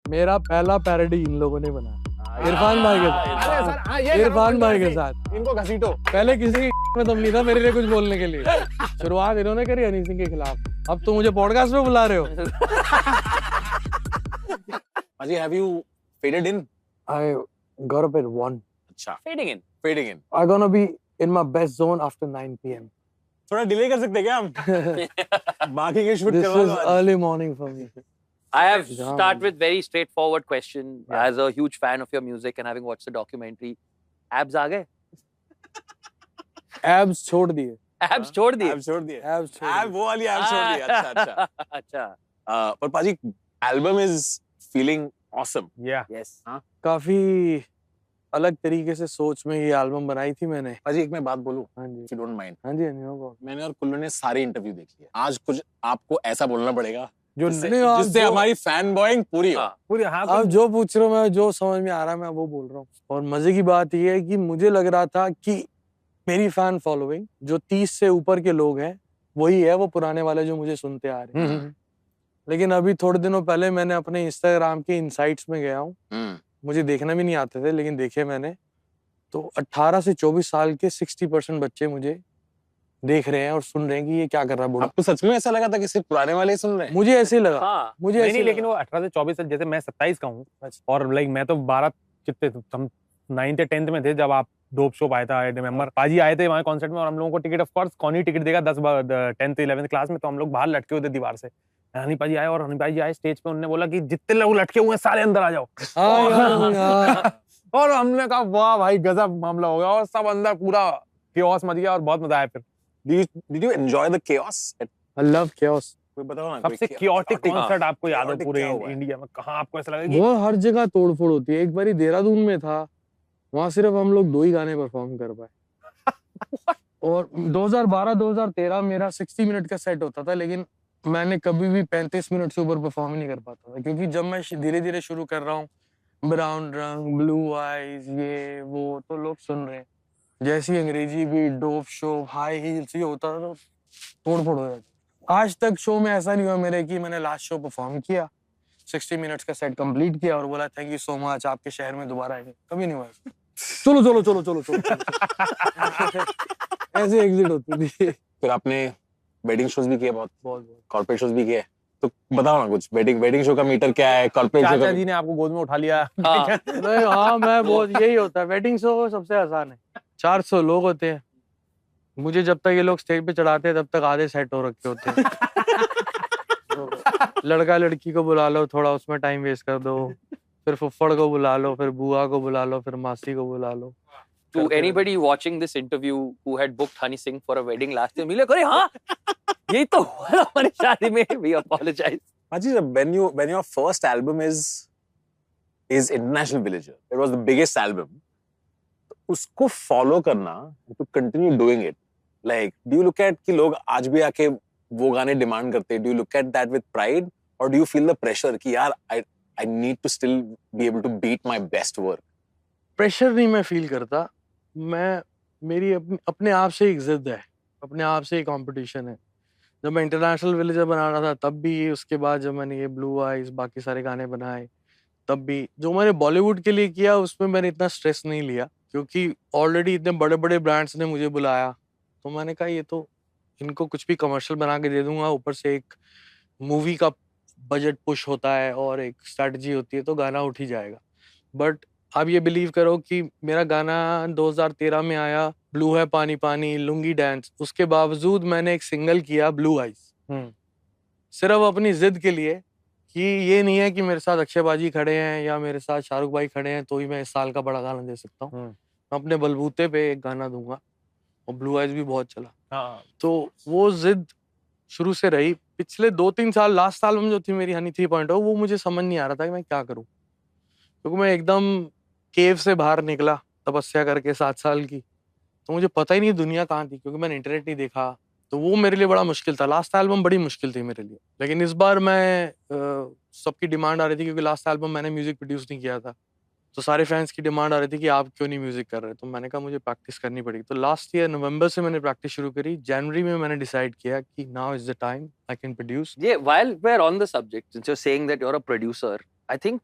मेरा पहला पैरोडी इन लोगों ने बनाया इरफान भाई के साथ। इरफान भाई के साथ इनको घसीटो। पहले किसी में दम नहीं था मेरे लिए कुछ बोलने के लिए। शुरुआत इन्होंने करी हनी सिंह के खिलाफ। अब तो मुझे पॉडकास्ट में बुला रहे हो। Aji, have you faded in? I got up at 1. अच्छा, Fading in. fading in. I'm gonna be in my best zone after 9 p.m. थोड़ा डिले कर सकते हैं क्या हम? बाकी के शूट This करवा is लो आज। early morning for me. I have Yeah. start with very straightforward question. Yeah. As a huge fan of your music and having watched the documentary, abs आ गए? Abs छोड़ दिए। Abs छोड़ दिए? Abs छोड़ दिए। Abs छोड़ Ab दिए। वो वाली abs छोड़ दी। अच्छा अच्छा। अच्छा। पर पाजी album is feeling awesome. Yeah. Yes. काफी अलग तरीके से सोच में ये एल्बम बनाई थी मैंने। पाजी एक मैं बात बोलूं? हाँ जी If you don't mind. हाँ जी हाँ जी no problem। मैंने और कुल्लू ने सारी इंटरव्यू देखी है। आज कुछ आपको ऐसा बोलना पड़ेगा जो जिससे हमारी फैन बॉइंग पूरी हो। पूरी हाँ आप जो पूछ रहे हो मैं जो समझ में आ रहा है मैं वो बोल रहा हूँ। और मजे की बात ये है कि मुझे लग रहा था कि मेरी फैन फॉलोइंग जो 30 से ऊपर के लोग हैं वही है वो पुराने वाले जो मुझे सुनते आ रहे हैं। लेकिन अभी थोड़े दिनों पहले मैंने अपने इंस्टाग्राम के इनसाइट्स में गया हूँ। मुझे देखना भी नहीं आते थे लेकिन देखे मैंने तो 18 से 24 साल के 60% बच्चे मुझे देख रहे हैं और सुन रहे हैं कि ये क्या कर रहा है बूढ़ा। आपको सच में ऐसा लगा था कि सिर्फ पुराने वाले ही सुन रहे हैं? मुझे ऐसे ही लगा। हाँ। मुझे नहीं ऐसे नहीं ही लेकिन लगा। वो 18 से 24 जैसे मैं 27 का हूँ और लाइक मैं तो 12 कितने हम 9th या 10th में थे जब आप डोप शो आया था। आई रिमेंबर पाजी आए थे वहाँ कॉन्सर्ट में और हम लोगों को टिकट ऑफ कोर्स कौन ही टिकट देगा 10th 11th क्लास में तो हम लोग बाहर लटके हुए थे दीवार से। हनी पाजी आए और हनी पाजी आए स्टेज पे उन्होंने बोला कि जितने लोग लटके हुए हैं सारे अंदर आ जाओ। और हमने कहा वाह भाई गजब मामला हो गया और सब अंदर पूरा केओस मच गया और बहुत मजा आया फिर। Did you enjoy the chaos? I love chaos। कोई बताओ ना। सबसे कोई chaotic chaotic- कॉन्सर्ट आपको याद हो chaotic पूरे क्या हुआ है? इंडिया में कहाँ आपको ऐसा लगा कि वो हर जगह तोड़फोड़ होती है। एक बारी देहरादून में था वहां सिर्फ हम लोग 2 ही गाने परफॉर्म कर पाए। और 2012-2013 मेरा 60 मिनट का सेट होता था लेकिन मैंने कभी भी 35 मिनट से ऊपर परफॉर्म ही नहीं कर पाता था क्योंकि जब मैं धीरे धीरे शुरू कर रहा हूँ ब्राउन रंग ब्लू आईज ये वो तो लोग सुन रहे हैं। जैसी अंग्रेजी beat dope show high heels ये होता था तो तोड़फोड़ हो जाती। आज तक शो में ऐसा नहीं हुआ मेरे कि मैंने लास्ट शो परफॉर्म किया 60 मिनट्स का सेट कंप्लीट किया और बोला थैंक यू सो मच आपके शहर में दोबारा आएंगे। कभी नहीं हुआ। चलो चलो चलो चलो चलो ऐसे एग्जिट होती थी। फिर आपने वेडिंग शोज भी किए बहुत बहुत कॉर्पोरेट शोज भी किए तो बताओ ना कुछ वेडिंग शो का मीटर क्या है कॉर्पोरेट शो चाचा का जी ने आपको गोद में उठा लिया। हाँ। नहीं हाँ मैं बहुत यही होता है वेडिंग शो सबसे आसान है। 400 लोग होते हैं मुझे जब तक ये लोग स्टेज पे चढ़ाते हैं तब तक आधे सेट हो रखे होते हैं। तो लड़का लड़की को बुला लो थोड़ा उसमें टाइम वेस्ट कर दो फिर फुफ्फड़ को बुला लो फिर बुआ को बुला लो फिर मासी को बुला लो। To anybody watching this interview who had booked Honey Singh for a wedding last year, मिले करे हाँ यही तो हुआ ना हमारी शादी में। We apologize. Aji, when your first album is International Villager, it was the biggest album. उसको follow करना, to continue doing it, like do you look at कि लोग आज भी आके वो गाने demand करते हैं? Do you look at that with pride, or do you feel the pressure कि यार I need to still be able to beat my best work? Pressure नहीं मैं फील करता। मैं मेरी अपने आप से एक जिद है अपने आप से एक कंपटीशन है। जब मैं इंटरनेशनल विलेजर बना रहा था तब भी उसके बाद जब मैंने ये ब्लू आइज बाकी सारे गाने बनाए तब भी जो मैंने बॉलीवुड के लिए किया उसमें मैंने इतना स्ट्रेस नहीं लिया क्योंकि ऑलरेडी इतने बड़े बड़े ब्रांड्स ने मुझे बुलाया तो मैंने कहा ये तो इनको कुछ भी कमर्शियल बना के दे दूंगा ऊपर से एक मूवी का बजट पुश होता है और एक स्ट्रेटजी होती है तो गाना उठ ही जाएगा। बट आप ये बिलीव करो कि मेरा गाना 2013 में आया ब्लू है पानी पानी लुंगी डांस उसके बावजूद मैंने एक सिंगल किया ब्लू आइज सिर्फ अपनी जिद के लिए कि ये नहीं है कि मेरे साथ अक्षय बाजी खड़े हैं या मेरे साथ शाहरुख भाई खड़े हैं तो ही मैं इस साल का बड़ा गाना दे सकता हूँ। मैं अपने बलबूते पे एक गाना दूंगा और ब्लू आइज भी बहुत चला। तो वो जिद शुरू से रही। पिछले 2-3 साल लास्ट साल में जो थी मेरी हनी 3.0 वो मुझे समझ नहीं आ रहा था कि मैं क्या करूँ क्योंकि मैं एकदम केव से बाहर निकला तपस्या करके 7 साल की तो मुझे पता ही नहीं दुनिया कहाँ थी क्योंकि मैंने इंटरनेट नहीं देखा तो वो मेरे लिए बड़ा मुश्किल था। लास्ट एल्बम बड़ी मुश्किल थी मेरे लिए लेकिन इस बार मैं सबकी डिमांड आ रही थी क्योंकि लास्ट एल्बम मैंने म्यूजिक प्रोड्यूस नहीं किया था तो सारे फैंस की डिमांड आ रही थी कि आप क्यों नहीं म्यूजिक कर रहे तो मैंने कहा मुझे प्रैक्टिस करनी पड़ेगी। तो लास्ट ईयर नवंबर से मैंने प्रैक्टिस शुरू करी। जनवरी में मैंने डिसाइड किया कि now is the time I can produce. Yeah, while we're on the subject, since you're saying that you're a producer, I think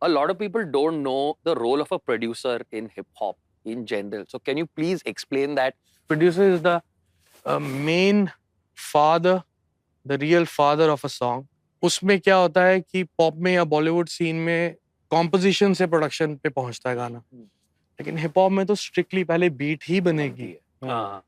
a lot of people don't know the role of a producer in hip hop in general. So can you please explain that? Producer is the main father, the real father of a song. उसमें क्या होता है कि pop में या Bollywood scene में composition से production पे पहुंचता है गाना, लेकिन हिप हॉप में तो स्ट्रिक्टली पहले बीट ही बनेगी। हाँ,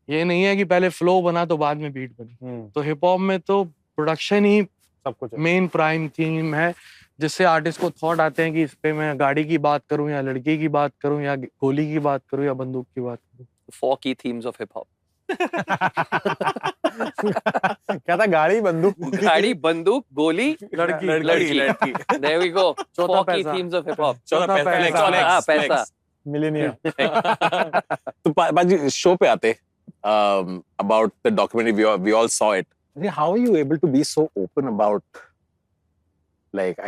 ये नहीं है कि पहले फ्लो बना तो बाद में बीट बनी। तो हिप हॉप में तो प्रोडक्शन ही सब कुछ मेन प्राइम थीम है, जिससे आर्टिस्ट को थॉट आते हैं कि इस पे मैं गाड़ी की बात करूं या लड़की की बात करूं या गोली की बात करूं या बंदूक की बात करूं। 4 key themes of hip hop. क्या था? गाड़ी, बंदूक, गाड़ी, बंदूक, गोली, लड़की। लड़की। There we go. चौथा 4 key पैसा। themes of hip hop. चौथा चौथा पैसा, पैसा। हाँ, पैसा। मिलेनियर। तो पाजी शो पे आते about the documentary, we all saw it. How are you able to be so open about, like,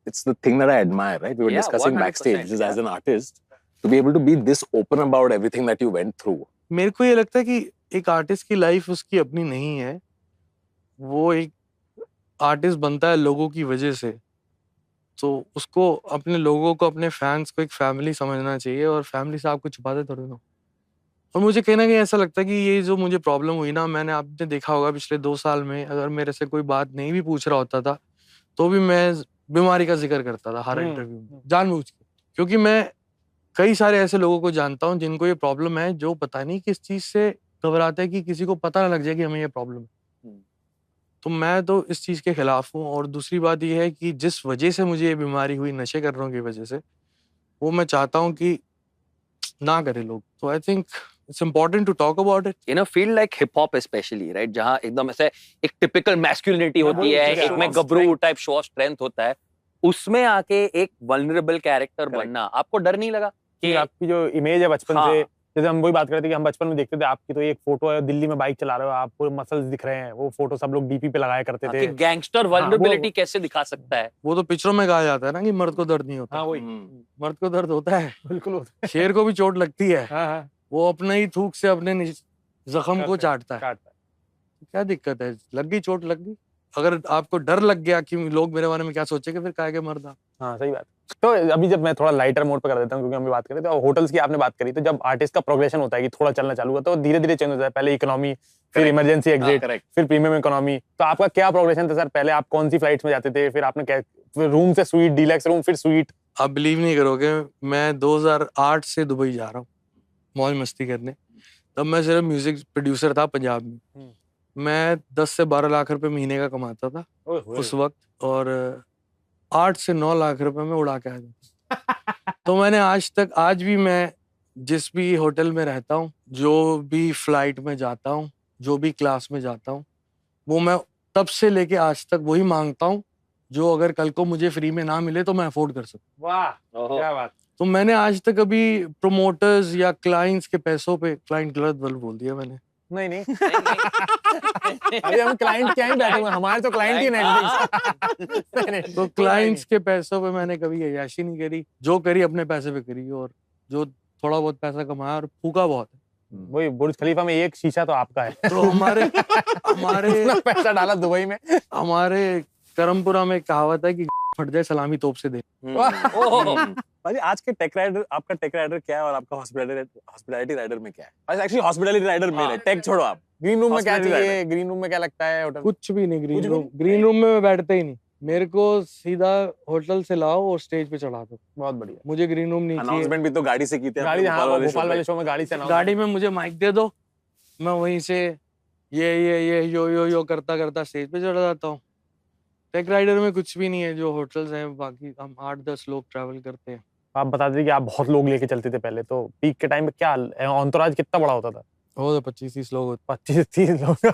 it's the thing that I admire, right? We were Yeah, discussing 100%, backstage, just as yeah. an artist, to be able to be this open about everything that you went through. मेरे को ये लगता है कि एक artist की life उसकी अपनी नहीं है, वो एक आर्टिस्ट बनता है लोगों की वजह से, तो उसको अपने लोगों को, अपने फैंस को एक फैमिली समझना चाहिए, और फैमिली से आपको छुपाते थोड़ी ना। और मुझे कहीं ना कहीं ऐसा लगता है कि ये जो मुझे प्रॉब्लम हुई ना, मैंने आपने देखा होगा पिछले 2 साल में, अगर मेरे से कोई बात नहीं भी पूछ रहा होता था तो भी मैं बीमारी का जिक्र करता था हर इंटरव्यू में, जानबूझ के, क्योंकि मैं कई सारे ऐसे लोगों को जानता हूँ जिनको ये प्रॉब्लम है, जो पता नहीं किस चीज से घबराते हैं कि किसी को पता ना लग जाए कि हमें ये प्रॉब्लम है। तो मैं तो इस चीज के खिलाफ हूँ। और दूसरी बात ये है कि जिस वजह से मुझे ये बीमारी हुई, नशे कर रहा हूँ की वजह से, वो मैं चाहता हूँ कि ना करे लोग। तो I think it's important to talk about it. In a field like hip hop especially, right? जहाँ एकदम ऐसे एक typical masculinity होती है, एक में गबरू टाइप शो ऑफ स्ट्रेंथ होता है, उसमें आके एक vulnerable character बनना, आपको डर नहीं लगा कि आपकी जो इमेज है बचपन हाँ। से, जैसे हम वही बात कर रहे थे कि हम बचपन में देखते थे आपकी तो एक फोटो है, दिल्ली में बाइक चला रहे हो आप, पूरे मसल्स दिख रहे हैं, वो फोटो सब लोग डीपी पे लगाया करते थे। कि गैंगस्टर vulnerability कैसे दिखा सकता है? वो तो पिक्चरों में कहा जाता है ना कि मर्द को दर्द नहीं होता। हाँ वही, मर्द को दर्द होता है, बिल्कुल होता है। शेर को भी चोट लगती है, हाँ, वो अपने ही थूक से अपने जख्म को करता है, चाटता है। काटता है। क्या दिक्कत है? लग गई, चोट लग गई। अगर आपको डर लग गया कि लोग मेरे बारे में क्या सोचेंगे, फिर काहे के मर्द आप। हाँ सही बात। तो अभी जब मैं थोड़ा लाइटर मोड पे कर देता हूँ, क्योंकि हम भी बात कर रहे थे, और होटल्स की आपने बात करी, तो जब आर्टिस्ट का प्रोग्रेशन होता है कि थोड़ा चलना चालू होता है, तो धीरे धीरे चेंज होता है, पहले इकोनॉमी, फिर इमरजेंसी एग्जिट, करेक्ट। फिर प्रीमियम इकोनॉमी। तो आपका क्या प्रोग्रेशन था सर? पहले आप कौन सी फ्लाइट्स में जाते थे, फिर आपने क्या रूम से स्वीट, डीलक्स रूम, फिर स्वीट? आप बिलीव नहीं करोगे, मैं 2008 से दुबई जा रहा हूँ मौज मस्ती करने। तब मैं सिर्फ म्यूजिक प्रोड्यूसर था पंजाब में। मैं 10 से 12 लाख रुपए महीने का कमाता था उस वक्त, और 8 से 9 लाख रुपए में उड़ा के आ जाता। तो मैंने आज भी मैं जिस भी होटल में रहता हूँ, जो भी फ्लाइट में जाता हूँ, जो भी क्लास में जाता हूँ, वो मैं तब से लेके आज तक वही मांगता हूँ, जो अगर कल को मुझे फ्री में ना मिले तो मैं अफोर्ड कर सकूँ। वाह, क्या बात। तो मैंने आज तक कभी प्रोमोटर्स या क्लाइंट्स के पैसों पे, क्लाइंट गलत बोल दिया मैंने, नहीं अभी हम क्लाइंट क्या ही बैठे हुए, हमारे तो क्लाइंट ही नेटफ्लिक्स। तो क्लाइंट्स के पैसों पे मैंने कभी अय्याशी नहीं करी, जो करी अपने पैसे पे करी, और जो थोड़ा बहुत पैसा कमाया, और फूका बहुत है। वही बुर्ज खलीफा में एक शीशा तो आपका है। तो हमारे इतना पैसा डाला दुबई में। हमारे करमपुरा में कहावत है कि फट जाए सलामी तोप से दे। भाई आज के टेक राइडर, आपका टेक राइडर क्या है और आपका हॉस्पिटैलिटी राइडर में क्या है? एक्चुअली हॉस्पिटैलिटी राइडर में है, टेक छोड़ो आप। ग्रीन रूम में क्या Hospitality चाहिए? ग्रीन रूम में क्या लगता है होटल? कुछ भी नहीं। कुछ भी नहीं? ग्रीन रूम में मैं बैठता ही नहीं, मेरे को सीधा होटल से लाओ और स्टेज पे चढ़ा दो। बहुत बढ़िया। मुझे ग्रीन रूम नहीं चाहिए। अनाउंसमेंट भी तो गाड़ी से की थी गाड़ी, हाँ, भोपाल भोपाल वाले शो में गाड़ी से गाड़ी में मुझे माइक दे दो, मैं वहीं से ये यो करता स्टेज पे चढ़ जाता हूँ। टेक राइडर में कुछ भी नहीं है, जो होटल्स हैं, बाकी हम 8-10 लोग ट्रैवल करते हैं। आप बता दीजिए कि आप बहुत लोग लेके चलते थे पहले, तो पीक के टाइम पे क्या एंटोराज कितना बड़ा होता था? हो तो 25-30 लोग होते। 25-30 लोग।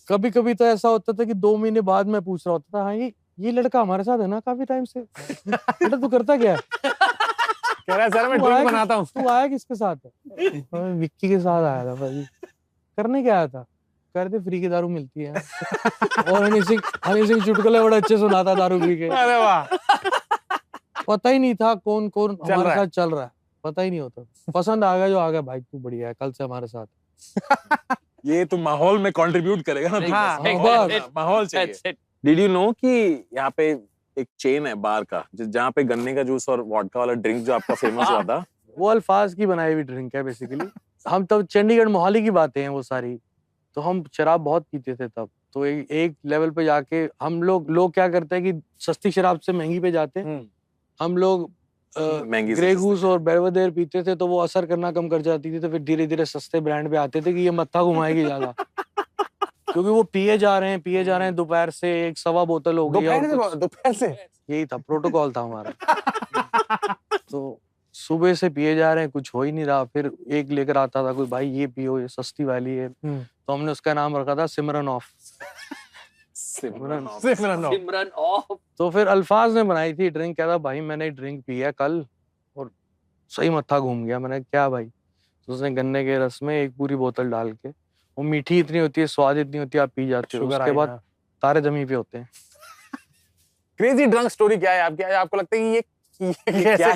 कभी कभी तो ऐसा होता था कि 2 महीने बाद मैं पूछ रहा होता था, हाँ ये लड़का हमारे साथ है ना काफी टाइम से, बेटा तू करता क्या है? कह रहा है सर मैं तू ड्रिंक आया बनाता हूँ। तू आया किसके साथ है? मैं विक्की के साथ आया था भाई। करने क्या आया था? कह रहे थे फ्री की दारू मिलती है। और हनी सिंह चुटकुले बड़े अच्छे सुनाता दारू पी के। अरे वाह, पता ही नहीं था कौन कौन चल हमारे रहा है। साथ चल रहा है, पता ही नहीं होता। पसंद आ गया जो आ गया, भाई तू बढ़िया है, कल से हमारे साथ। ये तो माहौल में कंट्रीब्यूट करेगा ना। हाँ, माहौल चाहिए। That's it. Did you know कि यहाँ पे एक चेन है बार का जहाँ पे गन्ने का जूस और वोडका वाला ड्रिंक जो आपका फेमस हुआ था, वो अल्फाज की बनाई हुई ड्रिंक है बेसिकली। हम तब चंडीगढ़ मोहाली की बातें हैं वो सारी, तो हम शराब बहुत पीते थे तब। तो एक लेवल पे जाके हम लोग क्या करते हैं कि सस्ती शराब से महंगी पे जाते हैं। हम लोग महंगी से ग्रे सस्ती। गूस और बेलवेदेर पीते थे, तो वो असर करना कम कर जाती थी, तो फिर धीरे धीरे सस्ते ब्रांड पे आते थे कि ये मत्था घुमाएगी ज्यादा। क्योंकि वो पिए जा रहे हैं दोपहर से 1-1.25 बोतल हो गई। दोपहर से यही था, प्रोटोकॉल था हमारा। तो सुबह से पिए जा रहे हैं, कुछ हो ही नहीं रहा। फिर एक लेकर आता था कोई, भाई ये पियो, ये सस्ती वाली है। तो हमने उसका नाम रखा था सिमरन ऑफ। Simran of. तो फिर अल्फाज ने बनाई थी ड्रिंक, कहता भाई मैंने ड्रिंक पी है कल और सही मत्था घूम गया। मैंने क्या भाई? तो उसने गन्ने के रस में एक पूरी बोतल डाल के, वो मीठी इतनी होती है, स्वाद इतनी होती है, आप पी जाते हो, उसके बाद तारे जमी पे होते हैं। क्रेजी ड्रंक स्टोरी क्या है आपकी? आपको लगता है कि ये क्या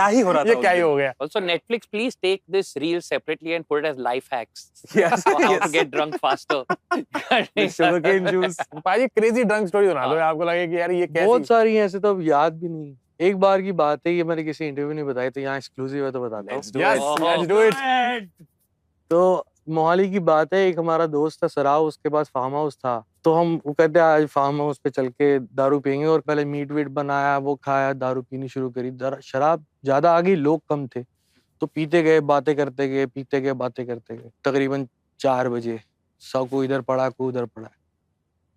ही हो रहा था? ये क्या ही हो गया? Also, Netflix, please take this reel separately and put it as life hacks. Yes, How yes. to get drunk faster. Sugarcane juice. पाजी क्रेजी ड्रंक स्टोरी सुना दो, आपको लगे कि यार ये कैसी? बहुत सारी हैं, ऐसे तो अब याद भी नहीं। एक बार की बात है, ये मैंने किसी इंटरव्यू नहीं बताई, तो यहाँ एक्सक्लूसिव है तो बताता हूँ। Let's do it. तो मोहाली की बात है, एक हमारा दोस्त था सराव, उसके पास फार्म हाउस था। तो हम वो कहते हैं आज फार्म हाउस पे चल के दारू पियेंगे, और पहले मीट वीट बनाया, वो खाया, दारू पीनी शुरू करी। शराब ज्यादा आ गई, लोग कम थे, तो पीते गए, बातें करते गए, पीते गए, बातें करते गए। तकरीबन 4 बजे सब को इधर पड़ा, को उधर पड़ा।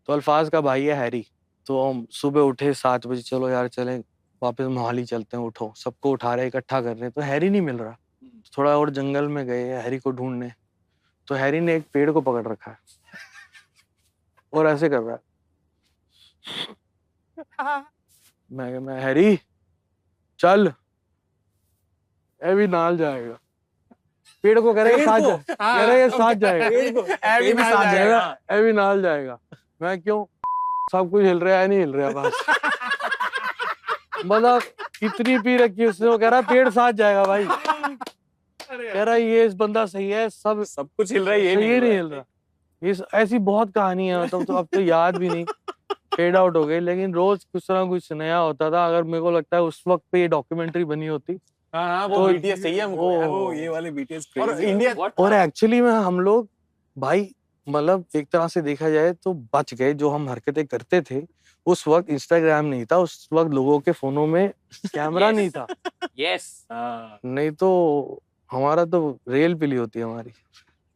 तो अल्फाज का भाई है हैरी, तो हम सुबह उठे 7 बजे, चलो यार चलें वापस मोहाली चलते हैं, उठो। सबको उठा रहे, इकट्ठा कर रहे हैं, तो हैरी नहीं मिल रहा। थोड़ा और जंगल में गए हैरी को ढूंढने, तो हैरी ने एक पेड़ को पकड़ रखा है और ऐसे कर रहा है। मैं हैरी चल, एवी नाल जाएगा। पेड़ को कह रहे साथ जाएगा, एवी नाल जाएगा। मैं क्यों? सब कुछ हिल रहा है, नहीं हिल रहा बस। मतलब कितनी पी रखी उसने, वो कह रहा पेड़ साथ जाएगा भाई। कह रहा ये इस बंदा सही है, सब कुछ हिल रहा है, ये नहीं हिल रहा। इस ऐसी बहुत कहानी है, मतलब तो अब तो याद भी नहीं, फेड आउट हो गई। लेकिन रोज कुछ ना कुछ नया होता था। अगर मेरे को लगता है उस वक्त पे ये डॉक्यूमेंट्री बनी होती, हाँ, वो तो बीटीएस सही है हमको यार, वो ये वाले बीटीएस और इंडिया और एक्चुअली में हम लोग भाई, मतलब एक तरह से देखा जाए तो बच गए। जो हम हरकतें करते थे, उस वक्त इंस्टाग्राम नहीं था, उस वक्त लोगों के फोनों में कैमरा नहीं था। Yes. नहीं तो हमारा तो रेल पिली होती है हमारी।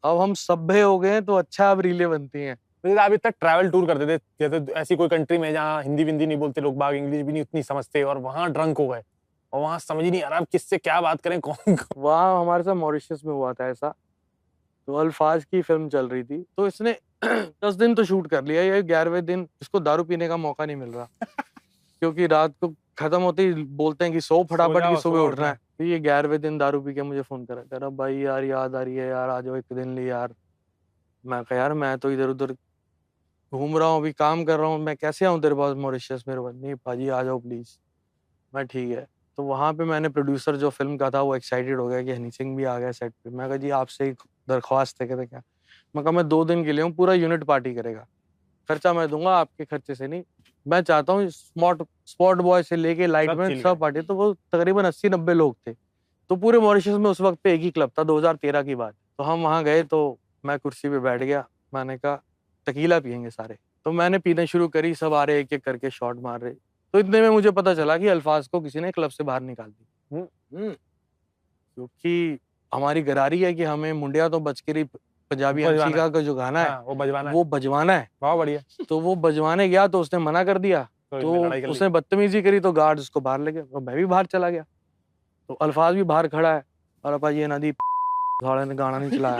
अब हम सभ्य हो गए हैं, तो अच्छा अब रीलें बनती हैं। आप इतना ट्रैवल टूर करते थे, जैसे ऐसी कोई कंट्री में जहाँ हिंदी विंदी नहीं बोलते लोग, बाग इंग्लिश भी नहीं उतनी समझते, और वहाँ ड्रंक हो गए और वहाँ समझ ही नहीं आ रहा किससे क्या बात करें, कौन। वहाँ हमारे साथ मॉरिशस में हुआ था ऐसा। तो अल्फाज की फिल्म चल रही थी, तो इसने 10 दिन तो शूट कर लिया। ये 11वें दिन इसको दारू पीने का मौका नहीं मिल रहा, क्योंकि रात को खत्म होते ही बोलते हैं कि सो फटाफट की सुबह उठना है। तो ये 11वें दिन दारू पी के मुझे फोन करा, कह रहा भाई यार याद आ रही है यार, आ जाओ एक दिन ले यार। मैं कहा यार मैं तो इधर उधर घूम रहा हूँ, अभी काम कर रहा हूँ, मैं कैसे आऊँ तेरे पास मॉरिशस? मेरे पास नहीं भाजी, आ जाओ प्लीज। मैं ठीक है। तो वहाँ पे मैंने प्रोड्यूसर जो फिल्म का था वो एक्साइटेड हो गया कि हनी सिंह भी आ गया सेट पे। मैं कहा जी आपसे एक दरख्वास्त है। कहते क्या? मैं कहा मैं 2 दिन के लिए हूँ, पूरा यूनिट पार्टी करेगा, खर्चा मैं दूंगा, आपके खर्चे से नहीं। मैं चाहता हूँ स्पॉट बॉय से लेके लाइटमैन सब पार्टी। तो वो तकरीबन 80-90 लोग थे। तो पूरे मॉरिशस में उस वक्त पे एक ही क्लब था, 2013 की बात। तो हम वहाँ गए, तो मैं कुर्सी पे बैठ गया। मैंने कहा टकीला पियेंगे सारे। तो मैंने पीना शुरू करी, सब आ रहे एक एक करके शॉट मार रहे। तो इतने में मुझे पता चला कि अल्फाज को किसी ने क्लब से बाहर निकाल दी। क्योंकि हमारी गरारी है कि हमें मुंडिया तो बच के रही, पंजाबी अंशिका का जो गाना है वो बजवाना है। बहुत बढ़िया। तो वो बजवाने गया, तो उसने मना कर दिया। तो उसने बदतमीजी करी, तो गार्ड उसको बाहर ले गए, और मैं भी बाहर चला गया। तो अल्फाज भी बाहर खड़ा है, और अपा ये नदी साले ने गाना नहीं चलाया।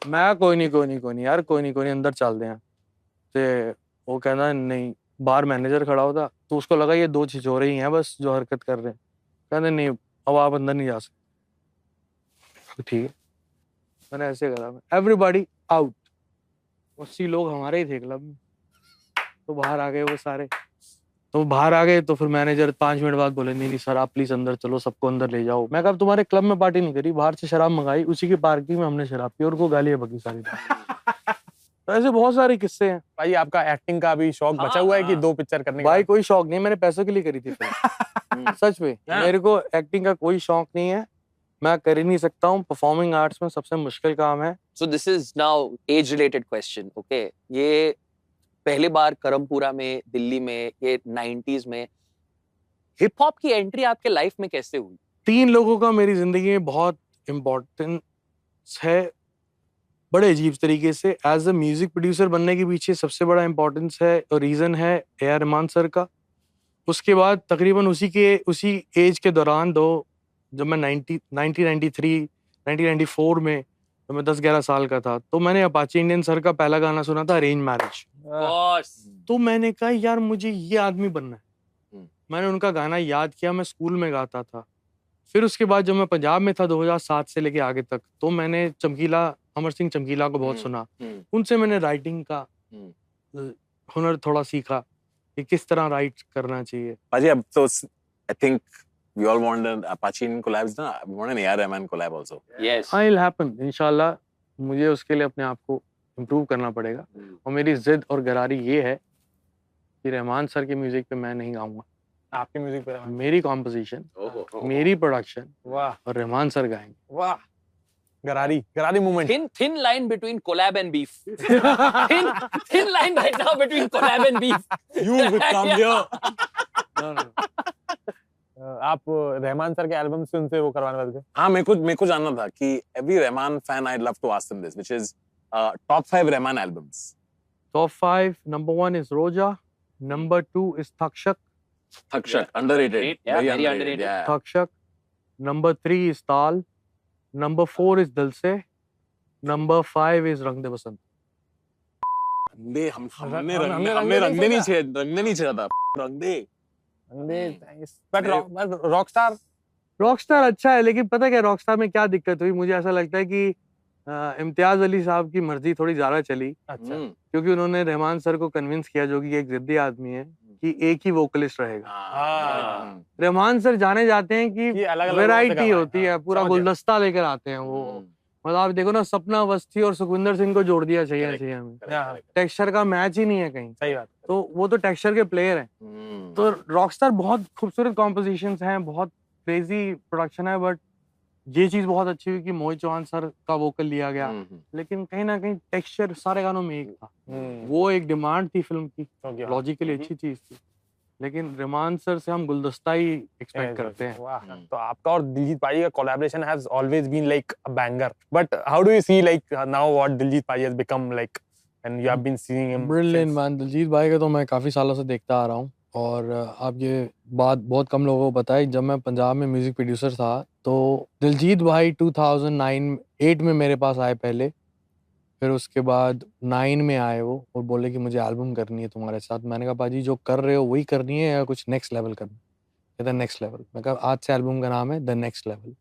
मैं कोई नहीं यार, कोई नहीं अंदर चलते हैं। तो वो कहना नहीं, बाहर मैनेजर खड़ा होता, तो उसको लगा ये 2 छिछोरे ही हैं बस जो हरकत कर रहे हैं। कहते नहीं अब आप अंदर नहीं जा सकते। ठीक है, मैंने ऐसे करा, एवरीबॉडी आउट। 80 लोग हमारे ही थे क्लब में। तो बाहर आ गए वो सारे। तो बाहर आ गए, तो फिर मैनेजर 5 मिनट बाद बोले नहीं सर आप प्लीज अंदर चलो, सबको अंदर ले जाओ। मैं कहा तुम्हारे क्लब में पार्टी नहीं करी, बाहर से शराब मंगाई, उसी की पार्किंग में हमने शराब पी और को गालियां बकी सारी। तो ऐसे बहुत सारे किस्से हैं भाई आपका एक्टिंग का भी शौक बचा हुआ है कि 2 पिक्चर करने के भाई। बाद? कोई शौक नहीं, मैंने पैसों के लिए करी थी फिल्म। सच में हाँ। मेरे को एक्टिंग का कोई शौक नहीं है, मैं कर ही नहीं सकता हूँ। परफॉर्मिंग आर्ट्स में सबसे मुश्किल काम है। So this is now age related question, okay? ये पहली बार करमपुरा में, दिल्ली में, ये 90s में हिप हॉप की एंट्री आपके लाइफ में कैसे हुई? 3 लोगों का मेरी जिंदगी में बहुत इम्पोर्टेंस है, बड़े अजीब तरीके से। एज अ म्यूजिक प्रोड्यूसर बनने के पीछे सबसे बड़ा इम्पोर्टेंस है और रीजन है ए.आर. रहमान सर का। उसके बाद तकरीबन उसी एज के दौरान जब मैं 1993 1994 में, तो मैं 10-11 साल का था, तो मैंने अपाचे इंडियन सर का पहला गाना सुना था, अरेंज मैरिज। Course. तो मैंने कहा यार मुझे ये आदमी बनना है। मैंने उनका गाना याद किया, मैं स्कूल में गाता था। फिर उसके बाद जब मैं पंजाब में था 2007 से लेके आगे तक, तो मैंने अमर सिंह चमकीला को बहुत सुना। उनसे मैंने राइटिंग का हुनर थोड़ा सीखा कि किस तरह राइट करना चाहिए। Paji, अब तो I think we all want an Apache in collabs ना, we want an A.R. Rahman collab also. Yes. हाँ, it'll happen इंशाल्लाह। मुझे उसके लिए अपने आप को इम्प्रूव करना पड़ेगा और मेरी जिद और गरारी ये है कि रहमान सर के म्यूजिक पे मैं नहीं गाऊंगा। आपके म्यूजिक पे? मेरी कॉम्पोजिशन, मेरी प्रोडक्शन वाह और रहमान सर गाएंगे। वाह, गरारी movement. Thin line between collab and beef. thin line right now between collab and beef. You will come here. आप रहमान सर के एल्बम से उनसे वो करवाने वाले थे? हाँ, मेरे को जानना था कि every Rahman fan I'd love to ask them this, which is top 5 Rahman albums. Top 5, number 1 is Roja, number 2 is Thakshak, Thakshak, underrated. Yeah, very underrated. Yeah. Thakshak, number 3 is Tal, number 4 is Dil Se, number 5 is Rang De Basant। हमने हमने रंगने नहीं चाहिए था। रंग दे। But Rockstar Rockstar अच्छा है, लेकिन पता क्या रॉकस्टार में क्या दिक्कत हुई, मुझे ऐसा लगता है कि इम्तियाज अली साहब की मर्जी थोड़ी ज्यादा चली, अच्छा क्योंकि उन्होंने रहमान सर को कन्विंस किया, जो कि एक जिद्दी आदमी है, कि एक ही वोकलिस्ट रहेगा। हाँ। रहमान सर जाने जाते हैं कि ये अलग-अलग वैरायटी लोगों से होती है, हाँ, पूरा समझ गया। गुलदस्ता लेकर आते हैं वो। मतलब आप देखो ना, सपना अवस्थी और सुखविंदर सिंह को जोड़ दिया चाहिए हमें। हाँ, टेक्सचर का मैच ही नहीं है कहीं, सही बात। तो वो तो टेक्सचर के प्लेयर हैं। तो रॉकस्टार बहुत खूबसूरत कॉम्पोजिशंस हैं, बहुत क्रेजी प्रोडक्शन है, बट ये चीज बहुत अच्छी हुई कि मोहित चौहान सर का वोकल लिया गया, लेकिन कहीं ना कहीं टेक्सचर सारे गानों में एक था। वो एक डिमांड थी फिल्म की, लॉजिकली अच्छी चीज थी, लेकिन रहमान सर से हम गुलदस्ता ही एक्सपेक्ट करते हैं। वाह, तो आपका और दिलजीत पाजी का collaboration has always been like a banger, but how do you see like now what Diljit paaji has become like and you have been seeing him? Brilliant man, Diljit भाई का तो मैं काफी सालों से देखता आ रहा हूँ, और आप ये बात बहुत कम लोगों को पता है, जब मैं पंजाब में म्यूजिक प्रोड्यूसर था, तो दिलजीत भाई 2009-8 में मेरे पास आए पहले, फिर उसके बाद 9 में आए वो और बोले कि मुझे एल्बम करनी है तुम्हारे साथ। मैंने कहा पाजी जो कर रहे हो वही करनी है या कुछ नेक्स्ट लेवल करना है? कहता नेक्स्ट लेवल। मैं कहा आज से एल्बम का नाम है द नेक्स्ट लेवल।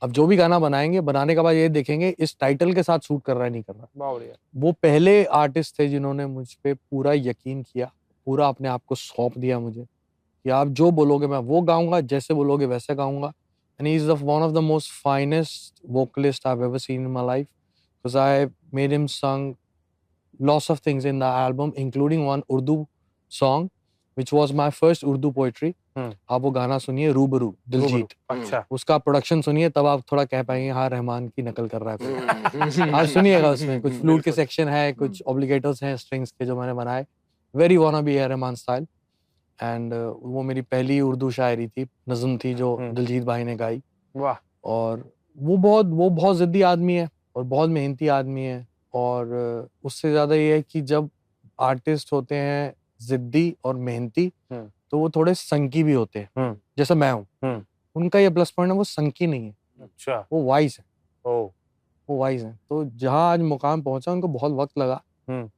अब जो भी गाना बनाएंगे, बनाने के बाद ये देखेंगे इस टाइटल के साथ सूट कर रहा है नहीं कर रहा। बहुत बढ़िया। वो पहले आर्टिस्ट थे जिन्होंने मुझ पे पूरा यकीन किया, पूरा अपने आप को सौंप दिया मुझे कि आप जो बोलोगे मैं वो गाऊंगा, जैसे बोलोगे वैसे गाऊंगा। And he is one of the most finest vocalist I have ever seen in my life, because I made him sung lots of things in the album, including one Urdu song which was my first Urdu poetry। आप वो गाना सुनिए, रूबरू, दिलजीत। अच्छा, उसका production सुनिए, तब आप थोड़ा कह पाएंगे हाँ रहमान की नकल कर रहा है कोई। आप सुनिएगा, उसमें कुछ फ्लूट के सेक्शन है, कुछ ऑब्लिगेटर्स हैं स्ट्रिंग्स के जो मैंने बनाए, वेरी वाना बी है रहमान स्टाइल। एंड वो मेरी पहली उर्दू शायरी थी, नज़म थी जो दिलजीत भाई ने गाई। वाह। और वो बहुत जिद्दी आदमी है और बहुत मेहनती आदमी है, और उससे ज्यादा ये है कि जब आर्टिस्ट होते हैं जिद्दी और मेहनती, तो वो थोड़े संकी भी होते हैं, जैसा मैं हूँ। उनका ये प्लस पॉइंट है, वो संकी नहीं है। अच्छा, वो वाइज है। ओह, वो वाइज है। तो जहाँ आज मुकाम पहुंचा, उनको बहुत वक्त लगा,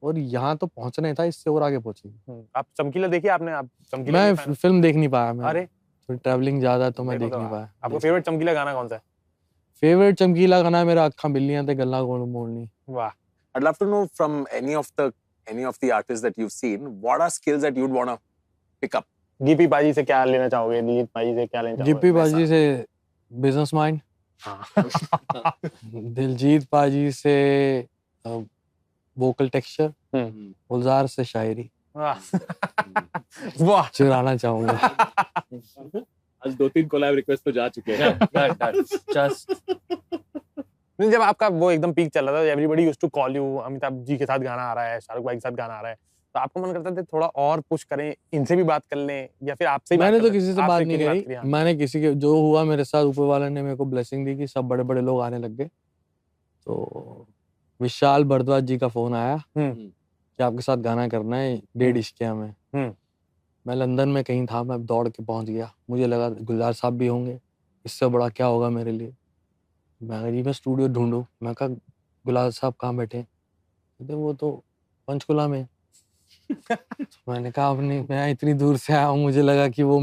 और यहाँ तो पहुंचना ही था, इससे और आगे पहुंचेगी। आप चमकीला देखिए आपने? आप चमकीला मैं नहीं fan? फिल्म देख नहीं पाया, मैं अरे थोड़ी ट्रैवलिंग ज्यादा, तो मैं देखो देख तो नहीं पाया। आपको फेवरेट चमकीला गाना कौन सा है? फेवरेट चमकीला गाना मेरा अक्खा बिल्लियां ते गल्ला गोल मोड़नी। वाह। I'd love to know from any of the artists that you've seen, what are skills that you'd want to pick up? GP पाजी से क्या लेना चाहोगे? दिलजीत पाजी से क्या लेना चाहोगे? जीपी पाजी से बिजनेस माइंड, दिलजीत पाजी से वोकल टेक्सचर, गुलजार से शायरी वाह चुराना चाहूंगा। आज 2-3 कोलैब रिक्वेस्ट तो जा चुके हैं। जस्ट नहीं, जब आपका वो एकदम पीक चल रहा था, everybody used to call you, Amitabh ji के साथ गाना आ रहा है, शाहरुख भाई के साथ गाना आ रहा है, तो आपको मन करता था थोड़ा और पुश करें, इनसे भी बात कर लें या फिर आपसे ही बात मैंने कर तो लें? किसी से आपसे बात क्यों नहीं करी? करी। हाँ। मैंने किसी के जो हुआ मेरे साथ, ऊपर वाले ने मेरे को ब्लेसिंग दी कि सब बड़े बड़े लोग आने लग गए। तो विशाल भारद्वाज जी का फोन आया कि आपके साथ गाना करना है 1.5 इश्किया में। मैं लंदन में कहीं था, मैं दौड़ के पहुंच गया। मुझे लगा गुलजार साहब भी होंगे, इससे बड़ा क्या होगा मेरे लिए। मैं कहा जी मैं स्टूडियो ढूंढूं। मैं कहा गुलजार साहब कहाँ बैठे? कहते वो तो पंचकुला में। तो मैंने कहा अपनी मैं इतनी दूर से आया हूँ, मुझे लगा कि वो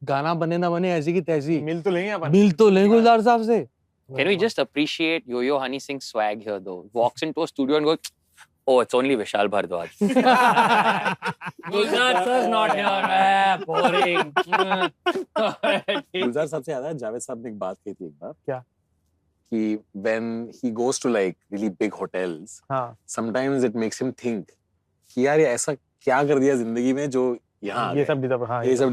गाना बने ना बने ऐसी की तैसी मिल तो लेंगे अपन। मिल तो लें गुलजार साहब से। Can we just appreciate Yo-Yo Honey Singh's swag here though? Walks into a studio and goes, "Oh, it's only Vishal Bhardwaj." Gulzar sir's not here. Boring. गुलजार साहब से याद है, जावेद साहब ने एक बात कही थी एक बार। क्या? कि when he goes to like really big hotels, हाँ sometimes it makes him think कि यार ये ऐसा क्या कर दिया जिंदगी में जो यहाँ आ ये गए। सब डिजर्व, हाँ ये सब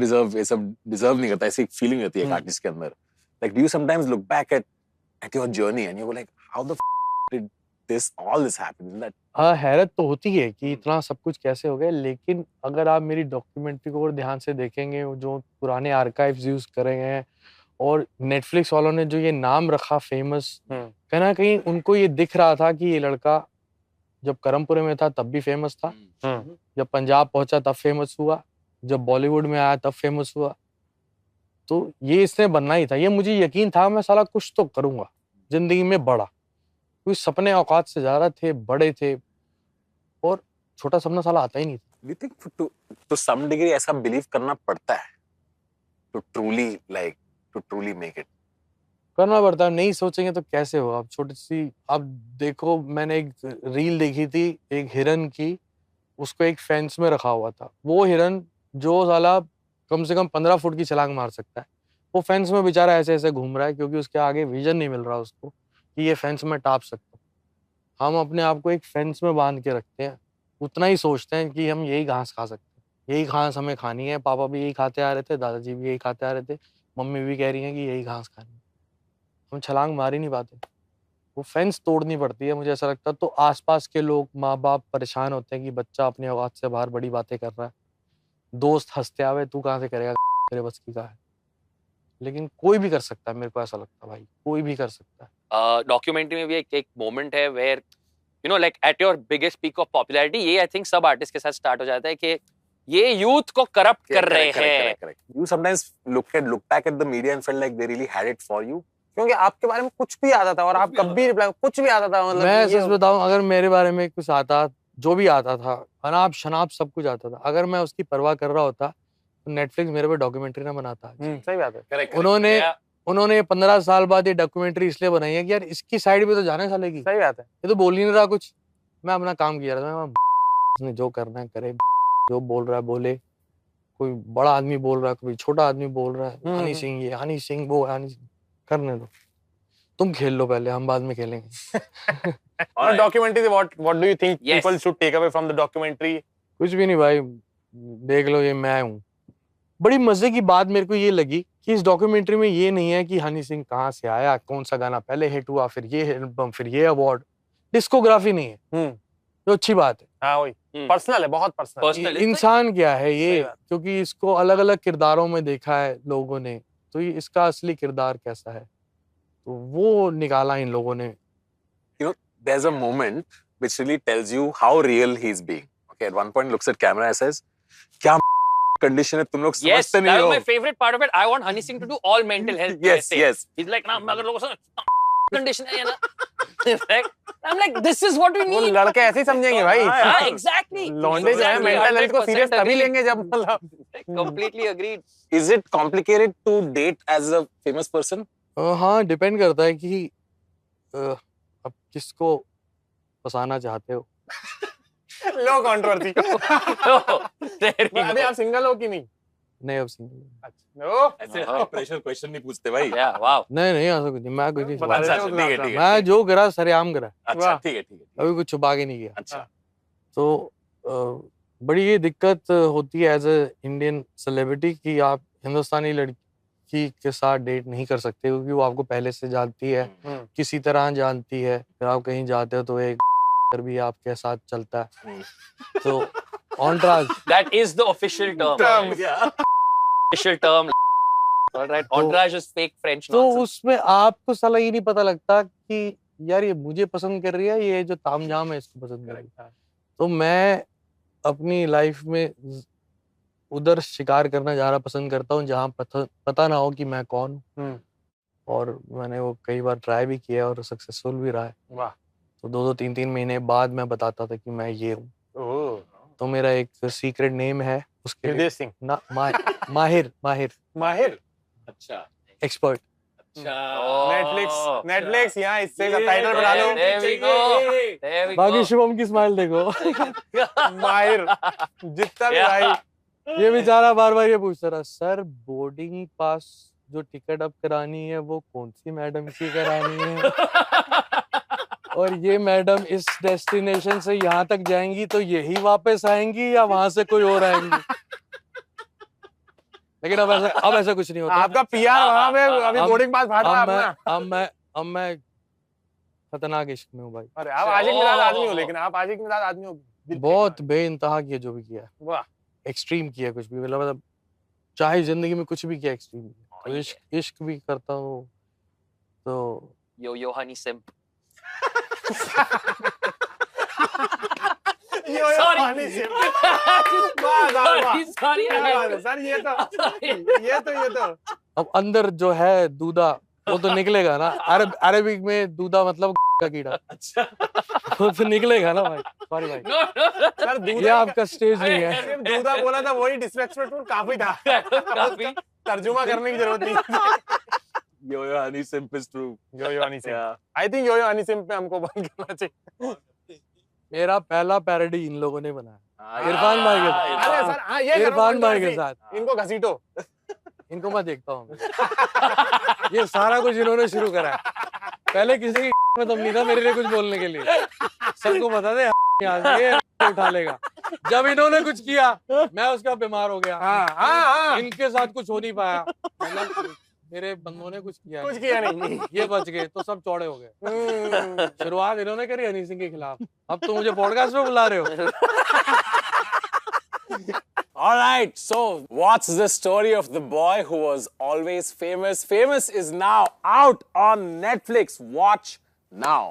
डिजर्व नहीं करता। ऐसी एक फीलिंग होती है एक आर्टिस्ट के अंदर। Like do you sometimes look back at your journey and you go like how the did all this happen? Isn't that हाँ, हैरत तो होती है कि इतना सब कुछ कैसे हो गया। लेकिन अगर आप मेरी डॉक्यूमेंट्री को और ध्यान से देखेंगे, जो पुराने आर्काइव्स यूज करे गए हैं और नेटफ्लिक्स वालों ने जो ये नाम रखा फेमस, कहीं ना कहीं उनको ये दिख रहा था कि ये लड़का जब करमपुरे में था तब भी फेमस था, जब पंजाब पहुंचा तब फेमस हुआ, जब बॉलीवुड में आया तब फेमस हुआ। तो ये इसने बनना ही था। ये मुझे यकीन था मैं साला कुछ तो करूंगा जिंदगी में बड़ा। कोई सपने औकात से ज्यादा थे, बड़े थे, और छोटा सपना साला आता ही नहीं था। do you think to some degree ऐसा बिलीव करना पड़ता है to truly make it? करना पड़ता है, नहीं सोचेंगे तो कैसे हो। आप छोटी सी आप देखो, मैंने एक रील देखी थी एक हिरन की, उसको एक फेंस में रखा हुआ था। वो हिरन जो साला कम से कम 15 फुट की छलांग मार सकता है, वो फेंस में बेचारा ऐसे ऐसे घूम रहा है क्योंकि उसके आगे विजन नहीं मिल रहा उसको कि ये फेंस में टाप सकता हूँ। हम अपने आप को एक फेंस में बांध के रखते हैं, उतना ही सोचते हैं कि हम यही घास खा सकते हैं, यही घास हमें खानी है। पापा भी यही खाते आ रहे थे, दादाजी भी यही खाते आ रहे थे, मम्मी भी कह रही हैं कि यही घास खानी है। हम छलांग मार ही नहीं पाते, वो फेंस तोड़नी पड़ती है, मुझे ऐसा लगता है। तो आसपास के लोग, माँ बाप परेशान होते हैं कि बच्चा अपनी औकात से बाहर बड़ी बातें कर रहा है, दोस्त हंसते आवे तू कहाँ से करेगा, तेरे बस की का है। लेकिन कोई भी कर सकता है, मेरे को ऐसा लगता है भाई, कोई भी कर सकता है। डॉक्यूमेंट्री में भी एक मोमेंट है where you know like at your biggest peak of popularity, ये आई थिंक सब आर्टिस्ट के साथ स्टार्ट हो जाता है कि ये यूथ को करप्ट कर रहे हैं। You sometimes look back at the media and felt like they really had it for you. क्योंकि आपके बारे में कुछ भी आता था और आप कभी रिप्लाई, कुछ भी आता था, मतलब मैं ये सच बताऊं, अगर मेरे बारे में कुछ आता, जो भी आता था, अनाप शनाप सब कुछ आता था, अगर मैं उसकी परवाह कर रहा होता तो नेटफ्लिक्स मेरे पे डॉक्यूमेंट्री ना बनाता। सही बात है। उन्होंने 15 साल बाद ये डॉक्यूमेंट्री इसलिए बनाई है कि यार इसकी साइड पे तो जाने साले की, सही बात है। ये तो बोल ही नहीं रहा कुछ। मैं अपना काम किया रहा था, मैं जो करना है करे, जो बोल रहा है बोले। कोई बड़ा आदमी बोल रहा है, कोई छोटा आदमी बोल रहा है, हनी सिंह ये, हनी सिंह वो, हनी सिंह, करने दो, तुम खेल लो पहले, हम बाद में खेलेंगे। और डॉक्यूमेंट्री से what do you think Yes. people should take away from the documentary? कुछ भी नहीं भाई, देख लो ये मैं हूँ। बड़ी मजे की बात मेरे को ये लगी कि इस डॉक्यूमेंट्री में ये नहीं है कि हनी सिंह कहाँ से आया, कौन सा गाना पहले हिट हुआ, फिर ये एल्बम, फिर ये अवार्ड। डिस्कोग्राफी नहीं है, जो अच्छी बात है। हाँ वही, पर्सनल है, बहुत पर्सनल। इंसान क्या है ये, सही बात। क्योंकि इसको अलग अलग किरदारों में देखा है लोगों ने, तो ये इसका असली किरदार कैसा है, तो वो निकाला इन लोगों ने। There's a moment which really tells you how real he's being. Okay, at one point looks at camera and says, क्या condition है तुम लोग Yes, समझते that नहीं was हो। my favorite part of it. I want Honey Singh to do all mental health. Yes, yes. He's like, ना अगर लोगों से condition है ना, I'm like, this is what we वो need. लड़के ऐसे ही समझेंगे भाई। हाँ, exactly. लौंडे जो है Exactly, मेंटल हेल्थ को 100% सीरियस तभी agree. लेंगे जब मतलब Completely agreed. Is it complicated to date as a famous person? हाँ, डिपेंड करता है कि अब किसको फंसाना चाहते हो। लो कंट्रोवर्सी। There you अभी go. आप सिंगल हो कि नहीं? नहीं, अब सिंगल। अच्छा, ऐसे high pressure question नहीं पूछते भाई। Yeah, wow. नहीं ऐसा कुछ नहीं, मैं कुछ नहीं बता छुपा। रहे थे वो ठीक है, ठीक है। मैं जो करा सरेआम करा, अच्छा, ठीक है, ठीक है। अभी कुछ छुपा के नहीं किया। अच्छा, तो बड़ी ये दिक्कत होती है एज अ इंडियन सेलिब्रिटी कि आप हिंदुस्तानी लड़की के साथ डेट नहीं कर सकते क्योंकि वो आपको पहले से जानती है, किसी तरह जानती है। फिर आप कहीं जाते हो तो एक भी आपके साथ चलता है। तो ऑनराज That is the official term. Official term. All right. Entourage is fake French तो nonsense. उसमें आपको साला ये नहीं पता लगता कि यार ये मुझे पसंद कर रही है, ये जो तामझाम है इसको पसंद कर रही है। तो मैं अपनी लाइफ में उधर शिकार करना ज़्यादा पसंद करता हूँ जहाँ पता ना हो कि मैं कौन हूँ। और मैंने वो कई बार ट्राई भी किया और सक्सेसफुल भी रहा है। वाह। तो 2-2 3-3 महीने बाद मैं बताता था कि मैं ये हूँ। तो मेरा एक सीक्रेट नेम है उसके लिए हृदय सिंह। ना माहिर माहिर। अच्छा एक्सपर्ट। नेटफ्लिक्स यहाँ इससे सबटाइटल बना लो। There we go. There we बाकी go. शुभम की स्माइल देखो। माहिर जितना भी भाई। ये बेचारा बार बार ये पूछता रहा, सर बोर्डिंग पास जो टिकट अब करानी है वो कौन सी मैडम की करानी है? और ये मैडम इस डेस्टिनेशन से यहाँ तक जाएंगी तो यही वापस आएंगी या वहां से कोई और आएंगी? लेकिन अब ऐसा कुछ नहीं होता। आपका पीआर वहां पे अभी बोर्डिंग पास फाड़ रहा है अपना। अब मैं खतरनाक इश्क में हूँ भाई। अरे आप आशिक मिजाज आदमी हो, लेकिन आप आशिक मिजाज आदमी हो। बहुत बेइंतहा किया जो भी किया। वाह। एक्सट्रीम किया कुछ भी, मतलब चाहे जिंदगी में कुछ भी किया एक्सट्रीम किया। तो इश्क भी करता हूँ तो Yo honey simp. ये तो अब अंदर जो है दूधा वो तो निकलेगा ना। अरबिक में दूधा मतलब का कीड़ा। अच्छा। वो तो निकलेगा ना भाई। सॉरी भाई। सर दूधा ये आपका स्टेज नहीं है। सिर्फ दूधा बोला था वही डिसरेस्पेक्टफुल काफी था। तर्जुमा करने की जरूरत नहीं। Yo honey simp is true. Yo Honey Singh. I think यो हनी सिंह पे हमको बंद करना चाहिए। मेरा पहला पैरोडी इन लोगों ने बनाया, इरफान भाई के साथ। अरे सर हाँ ये इरफान भाई के साथ। इनको घसीटो। इनको मैं देखता हूँ। ये सारा कुछ इन्होंने शुरू करा है। पहले किसी की में दम नहीं था मेरे लिए कुछ बोलने के लिए। सबको बता दे ये उठा लेगा। जब इन्होंने कुछ किया मैं उसका बीमार हो गया। हाँ। इनके साथ कुछ हो नहीं पाया, मतलब मेरे बंदों ने कुछ किया नहीं। ये बच गए तो सब चौड़े हो गए। शुरुआत इन्होंने करी हनी सिंह के खिलाफ, अब तो मुझे पॉडकास्ट में बुला रहे हो। All right, so what's the story of the boy who was always famous? Famous is now out on Netflix. Watch now.